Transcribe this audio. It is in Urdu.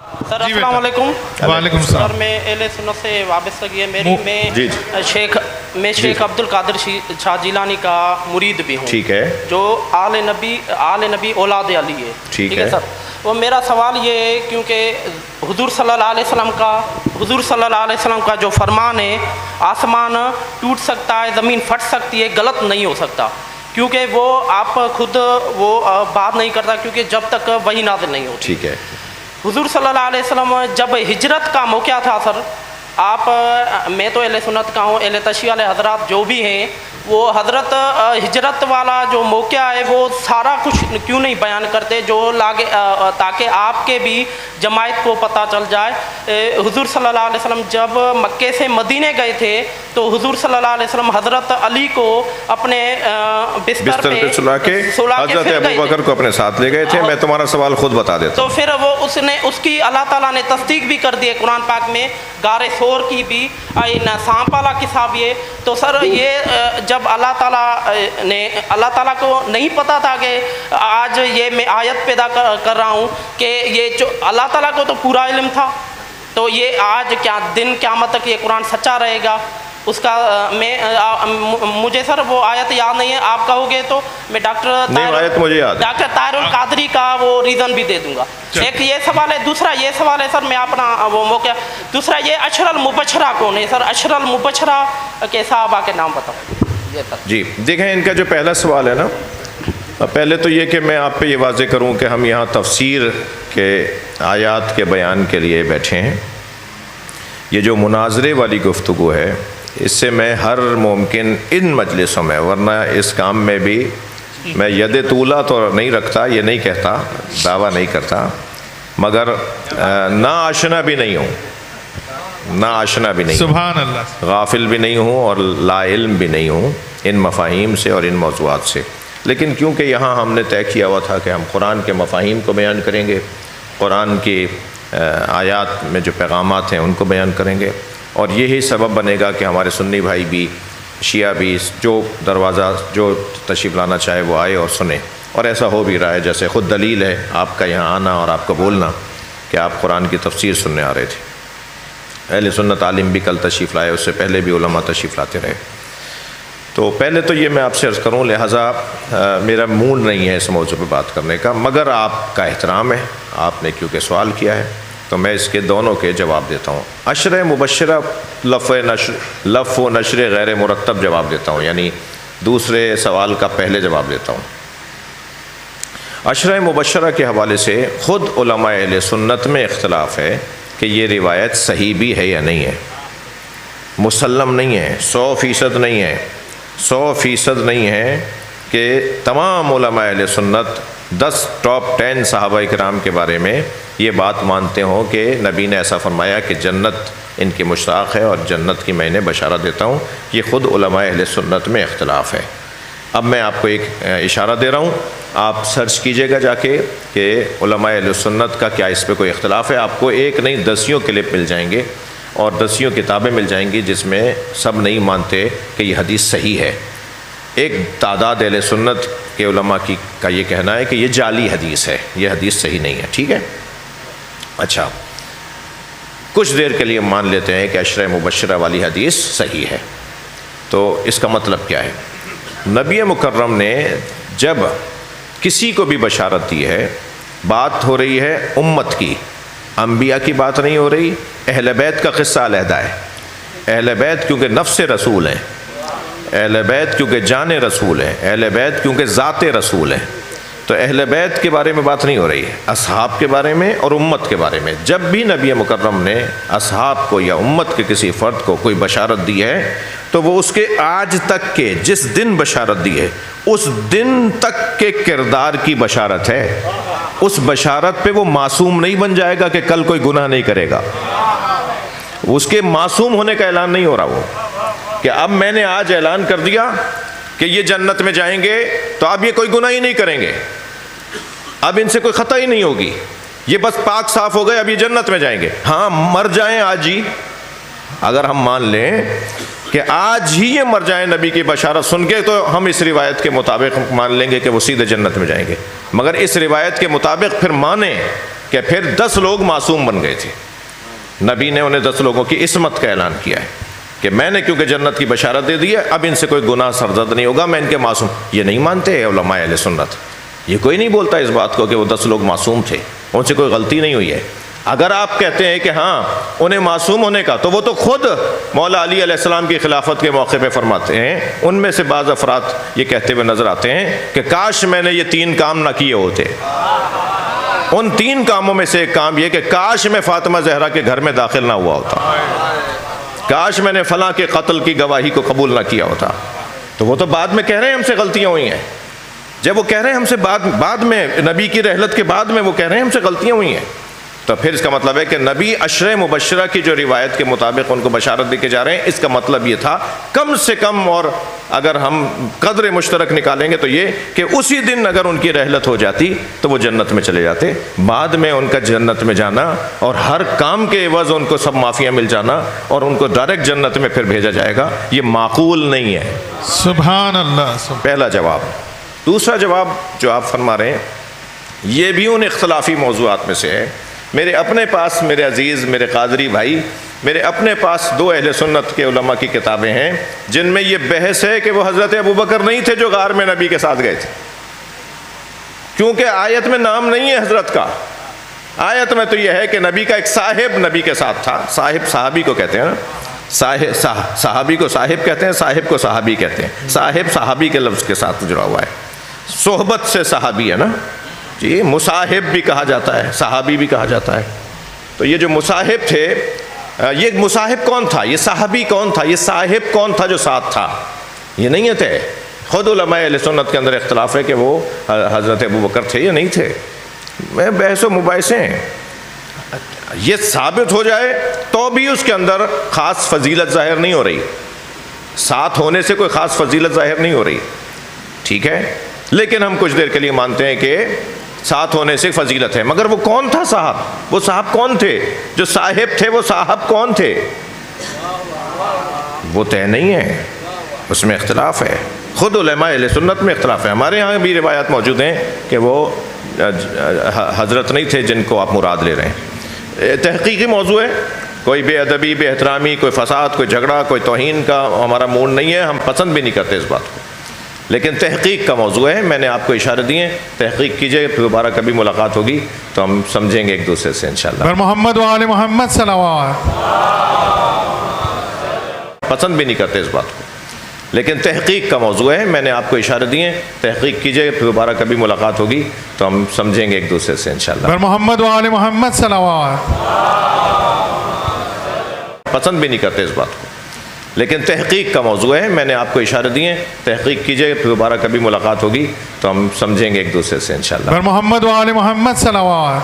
سر السلام علیکم. وعلیکم السلام. سر میں اہل سنت سے وابستگی ہے میری. میں شیخ عبد القادر شاہ جیلانی کا مرید بھی ہوں. ٹھیک ہے. جو آل نبی اولاد علی ہے. ٹھیک ہے سر. وہ میرا سوال یہ ہے کیونکہ حضور صلی اللہ علیہ وسلم کا جو فرمان ہے آسمان ٹوٹ سکتا ہے، زمین پھٹ سکتی ہے، غلط نہیں ہو سکتا، کیونکہ وہ آپ خود وہ بات نہیں کرتا کیونکہ جب تک وحی نازل نہیں ہوتی. ٹھیک ہے. حضور صلی اللہ علیہ وسلم جب ہجرت کا موقع تھا سر، آپ میں تو اہل سنت کا ہوں، اہل تشیع والے حضرات جو بھی ہیں وہ حضرت ہجرت والا جو موقع ہے وہ سارا کچھ کیوں نہیں بیان کرتے جو تاکہ آپ کے بھی جماعت کو پتہ چل جائے. حضور صلی اللہ علیہ وسلم جب مکے سے مدینے گئے تھے تو حضور صلی اللہ علیہ وسلم حضرت علی کو اپنے بستر پہ سلا کے حضرت ابوبکر کو اپنے ساتھ لے گئے تھے. میں تمہارا سوال خود بتا دیتا ہوں. تو پھر وہ اس کی اللہ تعالیٰ نے تصدیق بھی کر دی ہے قرآن پاک میں، غار ثور کی بھی، سانپ والا قصہ بھی ہے. تو سر یہ جب اللہ تعالیٰ کو نہیں پتا تھا کہ آج یہ میں آیت پیدا کر رہا ہوں کہ یہ جو اللہ تعالیٰ کو تو پورا علم تھا، تو یہ آج کیا دن قیامت تک یہ قرآن سچا رہے گا اس کا مجھے سر وہ آیت یاد نہیں ہے، آپ کہو گے تو میں ڈاکٹر طاہر القادری کا وہ ریزن بھی دے دوں گا. ایک یہ سوال ہے. دوسرا یہ سوال ہے سر، میں اپنا وہ موقع دوسرا یہ اشر المبشرہ کون ہے سر؟ اشر المبشرہ کے صحابہ کے نام بتاؤ. جی دیکھیں، ان کا جو پہلا سوال ہے نا، پہلے تو یہ کہ میں آپ پہ یہ واضح کروں کہ ہم یہاں تفسیر کے آیات کے بیان کے لیے بیٹھے ہیں. یہ جو مناظرے والی گفتگو ہے اس سے میں ہر ممکن ان مجلسوں میں، ورنہ اس کام میں بھی میں ید طولہ تو نہیں رکھتا، یہ نہیں کہتا، دعویٰ نہیں کرتا، مگر ناآشنا بھی نہیں ہوں، ناآشنا بھی نہیں، سبحان اللہ، غافل بھی نہیں ہوں اور لا علم بھی نہیں ہوں ان مفاہیم سے اور ان موضوعات سے. لیکن کیونکہ یہاں ہم نے طے کیا ہوا تھا کہ ہم قرآن کے مفاہیم کو بیان کریں گے، قرآن کی آیات میں جو پیغامات ہیں ان کو بیان کریں گے، اور یہی سبب بنے گا کہ ہمارے سنی بھائی بھی، شیعہ بھی، جو دروازہ جو تشریف لانا چاہے وہ آئے اور سنیں. اور ایسا ہو بھی رہا ہے، جیسے خود دلیل ہے آپ کا یہاں آنا اور آپ کا بولنا کہ آپ قرآن کی تفسیر سننے آ رہے تھے. اہل سنت عالم بھی کل تشریف لائے، اس سے پہلے بھی علماء تشریف لاتے رہے. تو پہلے تو یہ میں آپ سے عرض کروں، لہٰذا میرا موڈ نہیں ہے اس موضوع پہ بات کرنے کا، مگر آپ کا احترام ہے، آپ نے کیونکہ سوال کیا ہے تو میں اس کے دونوں کے جواب دیتا ہوں. عشر مبشرہ لف و نشر غیر مرتب جواب دیتا ہوں، یعنی دوسرے سوال کا پہلے جواب دیتا ہوں. عشر مبشرہ کے حوالے سے خود علماء اہل سنت میں اختلاف ہے کہ یہ روایت صحیح بھی ہے یا نہیں ہے. مسلم نہیں ہے، 100% نہیں ہے، 100% نہیں ہے کہ تمام علماء اہل سنت 10 ٹاپ 10 صحابہ کرام کے بارے میں یہ بات مانتے ہوں کہ نبی نے ایسا فرمایا کہ جنت ان کی مشتاق ہے اور جنت کی میں نے بشارت دیتا ہوں. یہ خود علماء اہل سنت میں اختلاف ہے. اب میں آپ کو ایک اشارہ دے رہا ہوں، آپ سرچ کیجئے گا جا کے کہ علماء اہل سنت کا کیا اس پہ کوئی اختلاف ہے. آپ کو ایک نہیں 10 کلپ مل جائیں گے اور 10 کتابیں مل جائیں گی جس میں سب نہیں مانتے کہ یہ حدیث صحیح ہے. ایک تعداد اہل سنت کے علماء کا یہ کہنا ہے کہ یہ جعلی حدیث ہے، یہ حدیث صحیح نہیں ہے. ٹھیک ہے، اچھا کچھ دیر کے لیے مان لیتے ہیں کہ عشرہ مبشرہ والی حدیث صحیح ہے. تو اس کا مطلب کیا ہے؟ نبی مکرم نے جب کسی کو بھی بشارت دی ہے، بات ہو رہی ہے امت کی، انبیاء کی بات نہیں ہو رہی. اہل بیت کا قصہ علیحدہ ہے. اہل بیت کیونکہ نفس رسول ہیں، اہل بیت کیونکہ جان رسول ہیں، اہل بیت کیونکہ ذات رسول ہیں. تو اہل بیت کے بارے میں بات نہیں ہو رہی ہے، اصحاب کے بارے میں اور امت کے بارے میں. جب بھی نبی مکرم نے اصحاب کو یا امت کے کسی فرد کو کوئی بشارت دی ہے تو وہ اس کے آج تک کے جس دن بشارت دی ہے اس دن تک کے کردار کی بشارت ہے. اس بشارت پہ وہ معصوم نہیں بن جائے گا کہ کل کوئی گناہ نہیں کرے گا. اس کے معصوم ہونے کا اعلان نہیں ہو رہا وہ کہ اب میں نے آج اعلان کر دیا کہ یہ جنت میں جائیں گے تو اب یہ کوئی گناہ ہی نہیں کریں گے، اب ان سے کوئی خطا ہی نہیں ہوگی، یہ بس پاک صاف ہو گئے، اب یہ جنت میں جائیں گے. ہاں مر جائیں آج ہی، اگر ہم مان لیں کہ آج ہی یہ مر جائیں نبی کی بشارت سن کے تو ہم اس روایت کے مطابق مان لیں گے کہ وہ سیدھے جنت میں جائیں گے. مگر اس روایت کے مطابق پھر مانیں کہ پھر 10 لوگ معصوم بن گئے تھے. نبی نے انہیں 10 لوگوں کی عصمت کا اعلان کیا ہے کہ میں نے کیونکہ جنت کی بشارت دے دی ہے، اب ان سے کوئی گناہ سرزد نہیں ہوگا، میں ان کے معصوم. یہ نہیں مانتے علماء اہل سنت، یہ کوئی نہیں بولتا اس بات کو کہ وہ 10 لوگ معصوم تھے، ان سے کوئی غلطی نہیں ہوئی ہے. اگر آپ کہتے ہیں کہ ہاں انہیں معصوم ہونے کا، تو وہ تو خود مولا علی علیہ السلام کی خلافت کے موقع پہ فرماتے ہیں. ان میں سے بعض افراد یہ کہتے ہوئے نظر آتے ہیں کہ کاش میں نے یہ 3 کام نہ کیے ہوتے. ان 3 کاموں میں سے ایک کام یہ کہ کاش میں فاطمہ زہرا کے گھر میں داخل نہ ہوا ہوتا، کاش میں نے فلاں کے قتل کی گواہی کو قبول نہ کیا ہوتا. تو وہ تو بعد میں کہہ رہے ہیں ہم سے غلطیاں ہوئی ہیں. جب وہ کہہ رہے ہیں ہم سے بعد میں نبی کی رحلت کے بعد میں وہ کہہ رہے ہیں ہم سے غلطیاں ہوئی ہیں، تو پھر اس کا مطلب ہے کہ نبی عشر مبشرہ کی جو روایت کے مطابق ان کو بشارت دے کے جا رہے ہیں، اس کا مطلب یہ تھا کم سے کم، اور اگر ہم قدر مشترک نکالیں گے تو یہ کہ اسی دن اگر ان کی رحلت ہو جاتی تو وہ جنت میں چلے جاتے. بعد میں ان کا جنت میں جانا اور ہر کام کے عوض ان کو سب معافیاں مل جانا اور ان کو ڈائریکٹ جنت میں پھر بھیجا جائے گا، یہ معقول نہیں ہے. سبحان اللہ. پہلا جواب. دوسرا جواب جو آپ فرما رہے ہیں یہ بھی ان اختلافی موضوعات میں سے ہے. میرے اپنے پاس، میرے عزیز، میرے قادری بھائی، میرے اپنے پاس 2 اہل سنت کے علماء کی کتابیں ہیں جن میں یہ بحث ہے کہ وہ حضرت ابوبکر نہیں تھے جو غار میں نبی کے ساتھ گئے تھے، کیونکہ آیت میں نام نہیں ہے حضرت کا. آیت میں تو یہ ہے کہ نبی کا ایک صاحب نبی کے ساتھ تھا. صاحب صحابی کو کہتے ہیں نا، صحابی کو صاحب کہتے ہیں، صاحب کو صحابی کہتے ہیں. صاحب صحابی کے لفظ کے ساتھ جڑا ہوا ہے، صحبت سے صحابی ہے نا جی. مصاحب بھی کہا جاتا ہے، صحابی بھی کہا جاتا ہے. تو یہ جو مصاحب تھے، یہ مصاحب کون تھا، یہ صحابی کون تھا، یہ صاحب کون تھا جو ساتھ تھا، یہ نہیں تھے. خود علماء اہل سنت کے اندر اختلاف ہے کہ وہ حضرت ابوبکر تھے یا نہیں تھے. میں بحث و مباحثے ہیں. یہ ثابت ہو جائے تو بھی اس کے اندر خاص فضیلت ظاہر نہیں ہو رہی، ساتھ ہونے سے کوئی خاص فضیلت ظاہر نہیں ہو رہی، ٹھیک ہے. لیکن ہم کچھ دیر کے لیے مانتے ہیں کہ ساتھ ہونے سے فضیلت ہے. مگر وہ کون تھا صاحب، وہ صاحب کون تھے، جو صاحب تھے وہ صاحب کون تھے، وہ طے نہیں ہے، اس میں اختلاف ہے. خود علماء اہل سنت میں اختلاف ہے. ہمارے ہاں بھی روایات موجود ہیں کہ وہ حضرت نہیں تھے جن کو آپ مراد لے رہے ہیں. تحقیقی موضوع ہے، کوئی بے ادبی، بے احترامی، کوئی فساد، کوئی جھگڑا، کوئی توہین کا ہمارا موڈ نہیں ہے، ہم پسند بھی نہیں کرتے اس بات کو، لیکن تحقیق کا موضوع ہے. میں نے آپ کو اشارے دیے، تحقیق کیجئے، دوبارہ کبھی ملاقات ہوگی تو ہم سمجھیں گے ایک دوسرے سے انشاءاللہ. محمد و آل محمد صلوات. پسند بھی نہیں کرتے اس بات کو، لیکن تحقیق کا موضوع ہے. میں نے آپ کو اشارے دیے، تحقیق کیجئے، دوبارہ کبھی ملاقات ہوگی تو ہم سمجھیں گے ایک دوسرے سے انشاءاللہ. محمد و آل محمد صلوات. پسند بھی نہیں کرتے اس بات کو، لیکن تحقیق کا موضوع ہے. میں نے آپ کو اشارے دیے، تحقیق کیجئے، دوبارہ کبھی ملاقات ہوگی تو ہم سمجھیں گے ایک دوسرے سے انشاءاللہ. محمد و آل محمد صلوات.